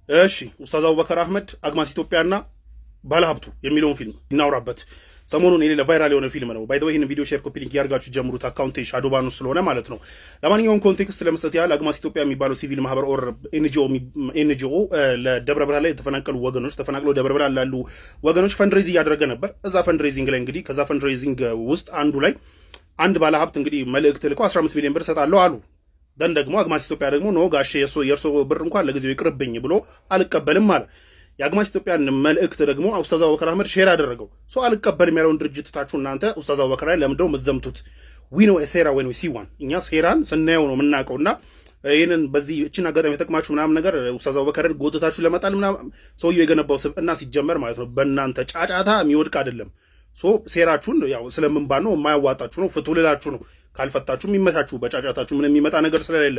እሺ ኡስታዝ አቡበከር አህመድ አግማስ ኢትዮጵያና ባለሀብቱ የሚለውን ፊልም እናውራበት። ሰሞኑን የሌለ ቫይራል የሆነ ፊልም ነው። ባይ ዘ ወይ ይሄን ቪዲዮ ሼር፣ ኮፒ ሊንክ ያርጋችሁ ጀምሩት። አካውንቴ ሻዶባኑ ስለሆነ ማለት ነው። ለማንኛውም ኮንቴክስት ለመስጠት ያህል አግማስ ኢትዮጵያ የሚባለው ሲቪል ማህበር ኦር ኤንጂኦ ለደብረ ብርሃን ላይ የተፈናቀሉ ወገኖች ተፈናቅለው ደብረ ብርሃን ላሉ ወገኖች ፈንድሬዚንግ እያደረገ ነበር። እዛ ፈንድሬዚንግ ላይ እንግዲህ ከዛ ፈንድሬዚንግ ውስጥ አንዱ ላይ አንድ ባለሀብት እንግዲህ መልእክት ልኮ 15 ሚሊዮን ብር ሰጣለሁ አሉ። ደን ደግሞ አግማስ ኢትዮጵያ ደግሞ ኖ ጋሼ የእርሶ ብር እንኳን ለጊዜው ይቅርብኝ ብሎ አልቀበልም አለ። የአግማስ ኢትዮጵያን መልእክት ደግሞ ኡስታዝ አቡበከር አህመድ ሼር አደረገው። ሶ አልቀበልም ያለውን ድርጅት ታችሁ እናንተ ኡስታዝ አቡበከር ላይ ለምንድነው መዘምቱት? ዊ ኖ ሴራ when we see one እኛ ሴራን ስናየው ነው የምናውቀውና ይሄንን በዚህ እቺን አጋጣሚ የተጠቅማችሁ ምናምን ነገር ኡስታዝ አቡበከርን ጎትታችሁ ለመጣል ምናምን ሰውየው የገነባው ስብዕና ሲጀመር ማለት ነው በእናንተ ጫጫታ የሚወድቅ አይደለም። ሶ ሴራችሁን ያው ስለምንባል ነው የማያዋጣችሁ ነው ፍቱ ልላችሁ ነው። ካልፈታችሁ የሚመቻችሁ በጫጫታችሁ ምንም የሚመጣ ነገር ስለሌለ፣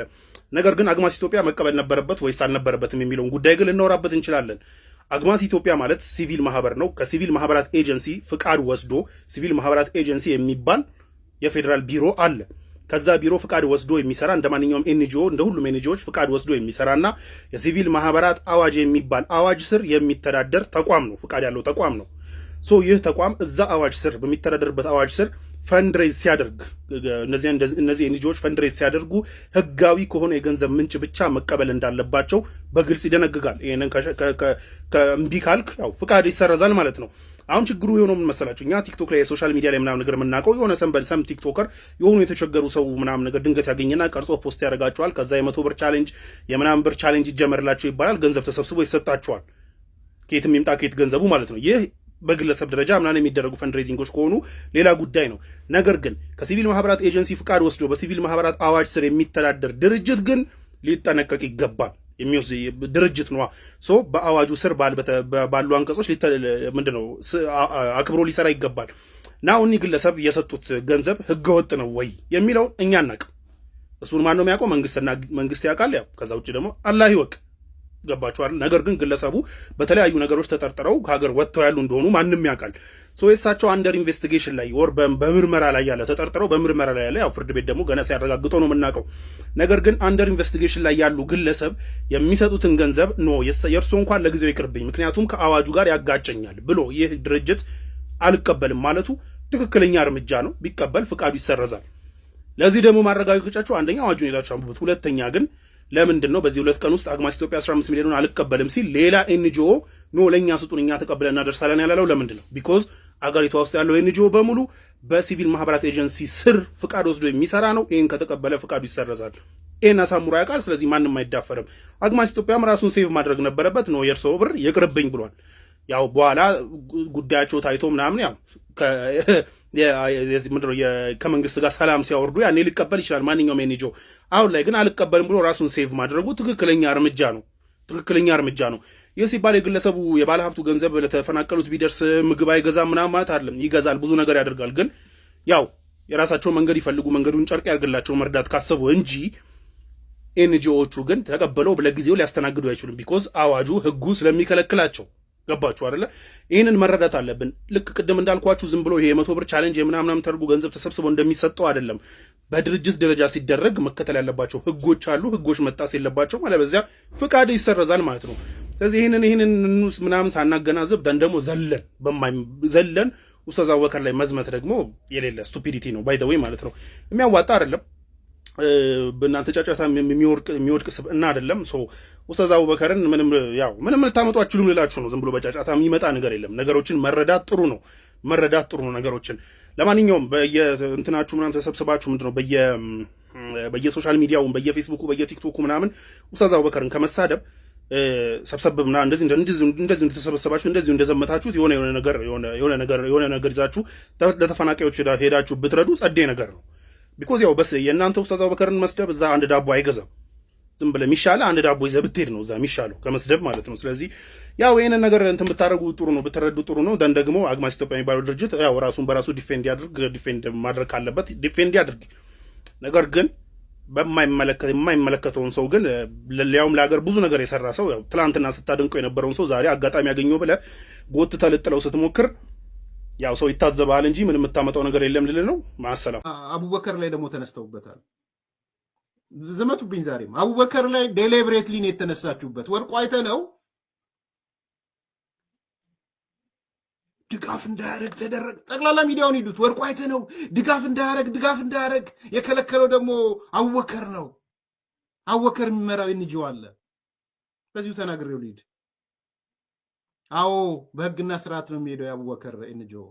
ነገር ግን አግማስ ኢትዮጵያ መቀበል ነበረበት ወይስ አልነበረበትም የሚለውን ጉዳይ ግን ልናወራበት እንችላለን። አግማስ ኢትዮጵያ ማለት ሲቪል ማህበር ነው። ከሲቪል ማህበራት ኤጀንሲ ፍቃድ ወስዶ ሲቪል ማህበራት ኤጀንሲ የሚባል የፌዴራል ቢሮ አለ። ከዛ ቢሮ ፍቃድ ወስዶ የሚሰራ እንደ ማንኛውም ኤንጂኦ እንደ ሁሉም ኤንጂኦዎች ፍቃድ ወስዶ የሚሰራና የሲቪል ማህበራት አዋጅ የሚባል አዋጅ ስር የሚተዳደር ተቋም ነው። ፍቃድ ያለው ተቋም ነው። ሶ ይህ ተቋም እዛ አዋጅ ስር በሚተዳደርበት አዋጅ ስር ፈንድሬዝ ሲያደርግ እነዚህ ኤንጂኦዎች ፈንድሬዝ ሲያደርጉ ህጋዊ ከሆነ የገንዘብ ምንጭ ብቻ መቀበል እንዳለባቸው በግልጽ ይደነግጋል። ይሄንን ከእምቢ ካልክ ያው ፍቃድ ይሰረዛል ማለት ነው። አሁን ችግሩ የሆነው ምን መሰላችሁ? እኛ ቲክቶክ ላይ የሶሻል ሚዲያ ላይ ምናምን ነገር የምናውቀው የሆነ ሰም ቲክቶከር የሆኑ የተቸገሩ ሰው ምናምን ነገር ድንገት ያገኝና ቀርጾ ፖስት ያደርጋቸዋል። ከዛ የ100 ብር ቻሌንጅ የምናምን ብር ቻሌንጅ ይጀመርላቸው ይባላል። ገንዘብ ተሰብስቦ ይሰጣቸዋል። ከየትም ይምጣ ከየት ገንዘቡ ማለት ነው። ይህ በግለሰብ ደረጃ ምናምን የሚደረጉ ፈንድሬዚንጎች ከሆኑ ሌላ ጉዳይ ነው። ነገር ግን ከሲቪል ማህበራት ኤጀንሲ ፍቃድ ወስዶ በሲቪል ማህበራት አዋጅ ስር የሚተዳደር ድርጅት ግን ሊጠነቀቅ ይገባል። የሚወስድ ድርጅት ነው። ሶ በአዋጁ ስር ባሉ አንቀጾች ምንድነው አክብሮ ሊሰራ ይገባል። ናው እኒ ግለሰብ የሰጡት ገንዘብ ህገወጥ ነው ወይ የሚለው እኛ አናውቅም። እሱን ማን ነው የሚያውቀው? መንግስት ያውቃል። ያው ከዛ ውጭ ደግሞ አላህ ይወቅ። ገባችኋል? ነገር ግን ግለሰቡ በተለያዩ ነገሮች ተጠርጥረው ከሀገር ወጥተው ያሉ እንደሆኑ ማንም ያውቃል። ሶ የሳቸው አንደር ኢንቨስቲጌሽን ላይ ወር በምርመራ ላይ ያለ ተጠርጥረው በምርመራ ላይ ያለ ያው ፍርድ ቤት ደግሞ ገና ሲያረጋግጠው ነው የምናውቀው። ነገር ግን አንደር ኢንቨስቲጌሽን ላይ ያሉ ግለሰብ የሚሰጡትን ገንዘብ ኖ የእርሶ እንኳን ለጊዜው ይቅርብኝ ምክንያቱም ከአዋጁ ጋር ያጋጨኛል ብሎ ይህ ድርጅት አልቀበልም ማለቱ ትክክለኛ እርምጃ ነው። ቢቀበል ፍቃዱ ይሰረዛል። ለዚህ ደግሞ ማረጋገጫቸው አንደኛ አዋጁን ሄዳችሁ አንብቡት። ሁለተኛ ግን ለምንድን ነው በዚህ 2 ቀን ውስጥ አግማስ ኢትዮጵያ 15 ሚሊዮን አልቀበልም ሲል ሌላ ኤንጂኦ ኖ ለኛ ስጡን እኛ ተቀብለን እናደርሳለን ያላለው ለምንድን ነው? ቢኮዝ አገሪቷ ውስጥ ያለው ኤንጂኦ በሙሉ በሲቪል ማህበራት ኤጀንሲ ስር ፍቃድ ወስዶ የሚሰራ ነው። ይሄን ከተቀበለ ፍቃዱ ይሰረዛል። ይሄን አሳምሮ ያውቃል። ስለዚህ ማንም አይዳፈርም። አግማስ ኢትዮጵያም ራሱን ሴቭ ማድረግ ነበረበት። ኖ የእርሶ ብር ይቅርብኝ ብሏል። ያው በኋላ ጉዳያቸው ታይቶ ምናምን ያው ከመንግስት ጋር ሰላም ሲያወርዱ ያኔ ሊቀበል ይችላል ማንኛውም ኤንጂኦ። አሁን ላይ ግን አልቀበልም ብሎ ራሱን ሴቭ ማድረጉ ትክክለኛ እርምጃ ነው። ይህ ሲባል የግለሰቡ የባለሀብቱ ገንዘብ ለተፈናቀሉት ቢደርስ ምግብ አይገዛም ምናምን ማለት አይደለም። ይገዛል፣ ብዙ ነገር ያደርጋል። ግን ያው የራሳቸው መንገድ ይፈልጉ፣ መንገዱን ጨርቅ ያርግላቸው መርዳት ካሰቡ እንጂ ኤንጂኦዎቹ ግን ተቀበለው ለጊዜው ሊያስተናግዱ አይችሉም። ቢኮዝ አዋጁ ህጉ ስለሚከለክላቸው። ገባችሁ አይደለ? ይህንን መረዳት አለብን። ልክ ቅድም እንዳልኳችሁ ዝም ብሎ ይሄ የ100 ብር ቻሌንጅ የምናምናም ተርጉ ገንዘብ ተሰብስበው እንደሚሰጠው አይደለም። በድርጅት ደረጃ ሲደረግ መከተል ያለባቸው ህጎች አሉ። ህጎች መጣስ የለባቸው ማለት በዚያ ፍቃድ ይሰረዛል ማለት ነው። ስለዚህ ይህንን ምናምን ሳናገናዘብ ደግሞ ዘለን ኡስታዝ አቡበከር ላይ መዝመት ደግሞ የሌለ ስቱፒዲቲ ነው። ባይ ዘ ዌይ ማለት ነው። የሚያዋጣ አይደለም። በእናንተ ጫጫታ የሚወድቅ ስብዕና አይደለም። ሶ ኡስታዝ አቡበከርን ምንም ልታመጡ አትችሉም ልላችሁ ነው። ዝም ብሎ በጫጫታ የሚመጣ ነገር የለም። ነገሮችን መረዳት ጥሩ ነው። ነገሮችን ለማንኛውም በየእንትናችሁ ምናምን ተሰብስባችሁ ምንድነው በየሶሻል ሚዲያው በየፌስቡኩ በየቲክቶኩ ምናምን ኡስታዝ አቡበከርን ከመሳደብ ሰብሰብ ምናምን እንደዚህ እንደተሰበሰባችሁ እንደዚህ እንደዘመታችሁት የሆነ ነገር ይዛችሁ ለተፈናቃዮች ሄዳችሁ ብትረዱ ጸዴ ነገር ነው። ቢኮዝ ያው በስ የእናንተ ኡስታዝ አቡበከርን መስደብ እዛ አንድ ዳቦ አይገዛም። ዝም ብለህ የሚሻለው አንድ ዳቦ ይዘህ ብትሄድ ነው እዛ የሚሻለው ከመስደብ ማለት ነው። ስለዚህ ያው ይሄንን ነገር እንትን ብታረጉ ጥሩ ነው፣ ብትረዱ ጥሩ ነው። ደን ደግሞ አግማስ ኢትዮጵያ የሚባለው ድርጅት ያው ራሱን በራሱ ዲፌንድ ማድረግ ካለበት ዲፌንድ ያድርግ። ነገር ግን የማይመለከተውን ሰው ግን ሊያውም ለሀገር ብዙ ነገር የሰራ ሰው ያው ትላንትና ስታደንቀው የነበረውን ሰው ዛሬ አጋጣሚ ያገኘው ብለህ ጎትተህ ልጥለው ስትሞክር ያው ሰው ይታዘባል እንጂ ምን የምታመጣው ነገር የለም ልል ነው። ማሰላም አቡበከር ላይ ደግሞ ተነስተውበታል። ዘመቱብኝ። ዛሬም አቡበከር ላይ ዴሊብሬትሊ ነው የተነሳችሁበት። ወርቁ አይተህ ነው ድጋፍ እንዳያረግ ተደረገ። ጠቅላላ ሚዲያውን ሂዱት። ወርቁ አይተህ ነው ድጋፍ እንዳያረግ የከለከለው ደግሞ አቡበከር ነው። አቡበከር የሚመራው እንጂው አለ። በዚሁ ተናግሬው ልሂድ። አዎ በህግና ስርዓት ነው የሚሄደው የአቡበከር እንጂው።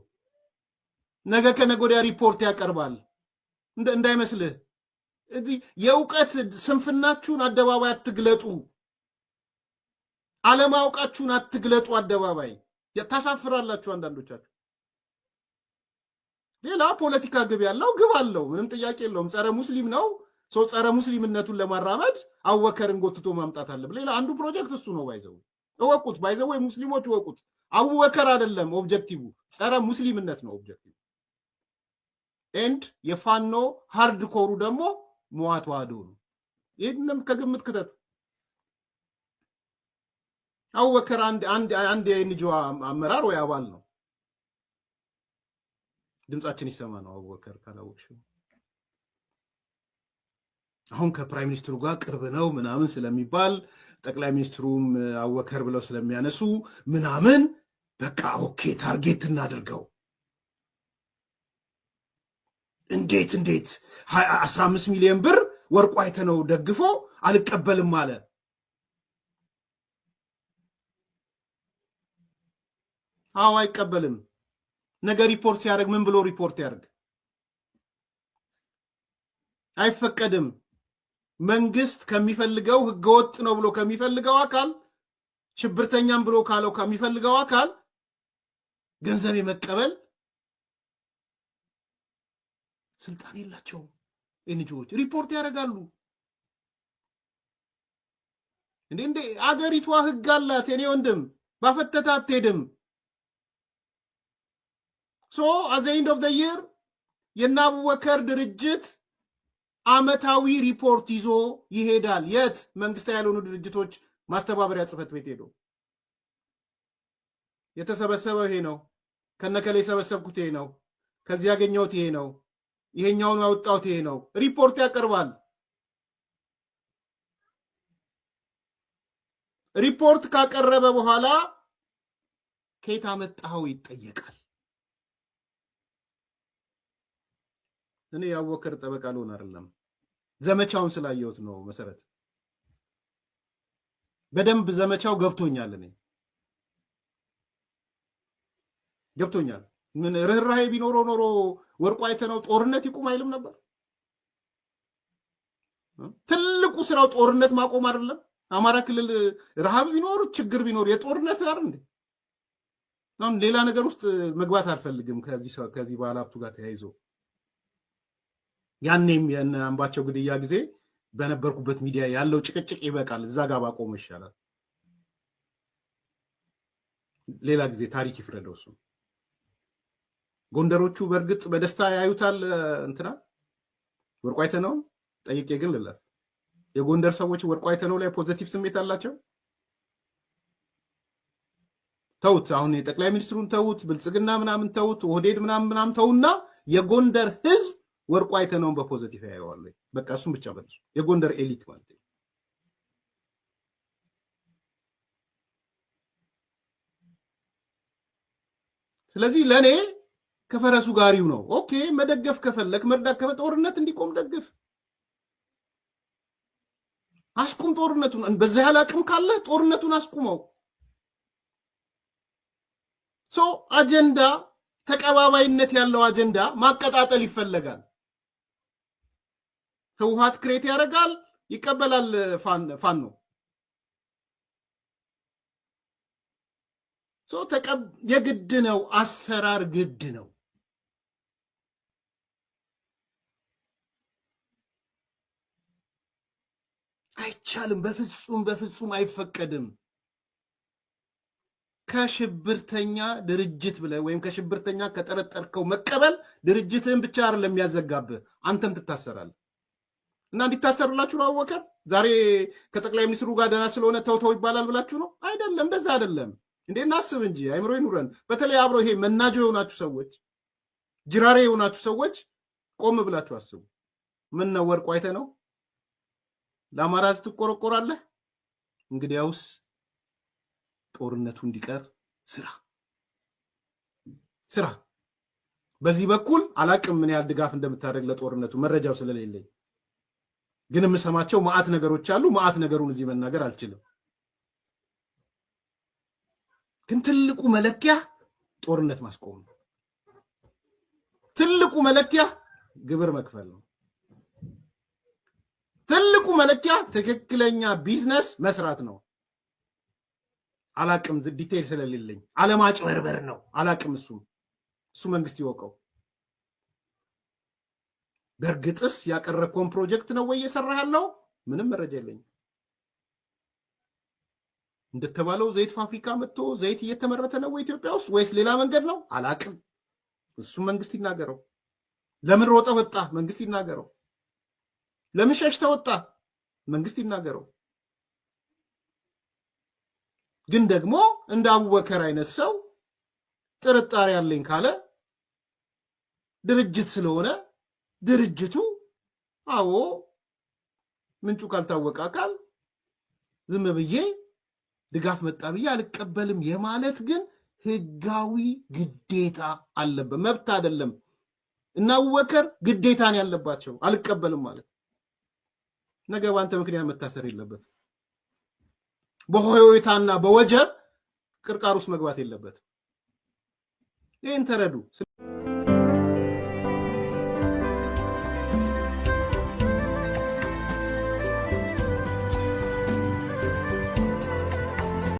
ነገ ከነገ ወዲያ ሪፖርት ያቀርባል። እንዳይመስልህ እዚህ የእውቀት ስንፍናችሁን አደባባይ አትግለጡ። አለማውቃችሁን አትግለጡ አደባባይ። ታሳፍራላችሁ አንዳንዶቻችሁ። ሌላ ፖለቲካ ግብ ያለው ግብ አለው፣ ምንም ጥያቄ የለውም። ጸረ ሙስሊም ነው ሰው። ጸረ ሙስሊምነቱን ለማራመድ አቡበከርን ጎትቶ ማምጣት አለበት። ሌላ አንዱ ፕሮጀክት እሱ ነው። እወቁት፣ ወይ ሙስሊሞች እወቁት። አቡበከር አይደለም ኦብጀክቲቭ፣ ጸረ ሙስሊምነት ነው ኦብጀክቲቭ። ኤንድ የፋኖ ሃርድ ኮሩ ደግሞ መዋዕለ ነው። ይህንም ከግምት ክተቱ። አቡበከር አንድ የኤንጂኦ አመራር ወይ አባል ነው። ድምጻችን ይሰማ ነው። አቡበከር ካላወቅሽ አሁን ከፕራይም ሚኒስትሩ ጋር ቅርብ ነው ምናምን ስለሚባል ጠቅላይ ሚኒስትሩም አቡበከር ብለው ስለሚያነሱ ምናምን በቃ ኦኬ ታርጌት እናድርገው። እንዴት 15 ሚሊዮን ብር ወርቁ አይተህ ነው ደግፎ አልቀበልም አለ። አዎ አይቀበልም። ነገ ሪፖርት ሲያደርግ ምን ብሎ ሪፖርት ያደርግ? አይፈቀድም። መንግስት ከሚፈልገው ህገወጥ ነው ብሎ ከሚፈልገው አካል፣ ሽብርተኛም ብሎ ካለው ከሚፈልገው አካል ገንዘብ የመቀበል ስልጣን የላቸውም። ኤንጂኦዎች ሪፖርት ያደርጋሉ። እንዴ አገሪቷ ህግ አላት። የኔ ወንድም ባፈተታ አትሄድም። ሶ አት ዘ ኤንድ ኦፍ ዘ ይር የእነ አቡበከር ድርጅት አመታዊ ሪፖርት ይዞ ይሄዳል። የት? መንግስታዊ ያልሆኑ ድርጅቶች ማስተባበሪያ ጽህፈት ቤት ሄዶ የተሰበሰበው ይሄ ነው፣ ከነከሌ የሰበሰብኩት ይሄ ነው፣ ከዚህ ያገኘሁት ይሄ ነው፣ ይሄኛውን ያወጣሁት ይሄ ነው፣ ሪፖርት ያቀርባል። ሪፖርት ካቀረበ በኋላ ከየት አመጣኸው ይጠየቃል። እኔ የአቡበከር ጠበቃ ልሆን አይደለም፣ ዘመቻውን ስላየሁት ነው። መሰረት በደንብ ዘመቻው ገብቶኛል። እኔ ገብቶኛል። ምን ርህራሄ ቢኖረው ኖሮ ወርቁ አይተህ ነው ጦርነት ይቁም አይልም ነበር። ትልቁ ስራው ጦርነት ማቆም አይደለም? አማራ ክልል ረሃብ ቢኖር ችግር ቢኖር የጦርነት ጋር እንዴ? አሁን ሌላ ነገር ውስጥ መግባት አልፈልግም። ከዚህ በኋላ ሀብቱ ጋር ተያይዞ ያኔም የነ አምባቸው ግድያ ጊዜ በነበርኩበት ሚዲያ ያለው ጭቅጭቅ ይበቃል። እዛ ጋር ባቆመ ይሻላል። ሌላ ጊዜ ታሪክ ይፍረደው እሱ። ጎንደሮቹ በእርግጥ በደስታ ያዩታል። እንትና ወርቁ አይተህ ነው ጠይቄ ግን ልለፍ። የጎንደር ሰዎች ወርቁ አይተህ ነው ላይ ፖዚቲቭ ስሜት አላቸው? ተውት። አሁን የጠቅላይ ሚኒስትሩን ተውት፣ ብልጽግና ምናምን ተውት፣ ኦህዴድ ምናምን ተውና የጎንደር ህዝብ ወርቁ አይተህ ነው በፖዚቲቭ ያየዋል። በቃ እሱን ብቻ መልሱ። የጎንደር ኤሊት ማለት ነው። ስለዚህ ለኔ ከፈረሱ ጋሪው ነው። ኦኬ መደገፍ ከፈለክ መርዳት ጦርነት እንዲቆም ደግፍ፣ አስቁም ጦርነቱን። በዛ ያለ አቅም ካለ ጦርነቱን አስቁመው። አጀንዳ ተቀባባይነት ያለው አጀንዳ ማቀጣጠል ይፈለጋል። ህወሓት ክሬት ያደርጋል፣ ይቀበላል ፋኖ። የግድ ነው፣ አሰራር ግድ ነው። አይቻልም፣ በፍጹም አይፈቀድም። ከሽብርተኛ ድርጅት ብለህ ወይም ከሽብርተኛ ከጠረጠርከው መቀበል ድርጅትህን ብቻ አይደለም የሚያዘጋብህ፣ አንተም ትታሰራለህ። እና እንዲታሰርላችሁ ነው አቡበከር ዛሬ ከጠቅላይ ሚኒስትሩ ጋር ደህና ስለሆነ ተውተው ይባላል ብላችሁ ነው? አይደለም፣ እንደዛ አይደለም። እንዴ እናስብ እንጂ አይምሮ ይኑረን። በተለይ አብሮ ይሄ መናጆ የሆናችሁ ሰዎች፣ ጅራሬ የሆናችሁ ሰዎች ቆም ብላችሁ አስቡ። ምን ነው ወርቁ አይተህ ነው ለአማራ ሕዝብ ትቆረቆራለህ? እንግዲያውስ ጦርነቱ እንዲቀር ስራ። ስራ። በዚህ በኩል አላቅም ምን ያህል ድጋፍ እንደምታደርግ ለጦርነቱ መረጃው ስለሌለኝ፣ ግን የምሰማቸው ማአት ነገሮች አሉ። ማአት ነገሩን እዚህ መናገር አልችልም። ግን ትልቁ መለኪያ ጦርነት ማስቆም ነው። ትልቁ መለኪያ ግብር መክፈል ነው። ትልቁ መለኪያ ትክክለኛ ቢዝነስ መስራት ነው። አላቅም ዲቴል ስለሌለኝ አለማጭበርበር ነው። አላቅም እሱ መንግስት ይወቀው። በእርግጥስ ያቀረብከውን ፕሮጀክት ነው ወይ እየሰራህ ያለው? ምንም መረጃ የለኝም። እንደተባለው ዘይት ፋብሪካ መጥቶ ዘይት እየተመረተ ነው ወይ ኢትዮጵያ ውስጥ ወይስ ሌላ መንገድ ነው? አላቅም። እሱ መንግስት ይናገረው። ለምን ሮጠ ወጣ? መንግስት ይናገረው። ለምን ሸሽተ ወጣ? መንግስት ይናገረው። ግን ደግሞ እንደ አቡበከር አይነት ሰው ጥርጣሬ ያለኝ ካለ ድርጅት ስለሆነ ድርጅቱ አዎ ምንጩ ካልታወቀ አካል ዝም ብዬ ድጋፍ መጣ ብዬ አልቀበልም የማለት ግን ህጋዊ ግዴታ አለበት፣ መብት አይደለም። እና አቡበከር ግዴታን ያለባቸው አልቀበልም ማለት ነገ ባንተ ምክንያት መታሰር የለበት፣ በሆዮታና በወጀብ ቅርቃር ውስጥ መግባት የለበት። ይህን ተረዱ።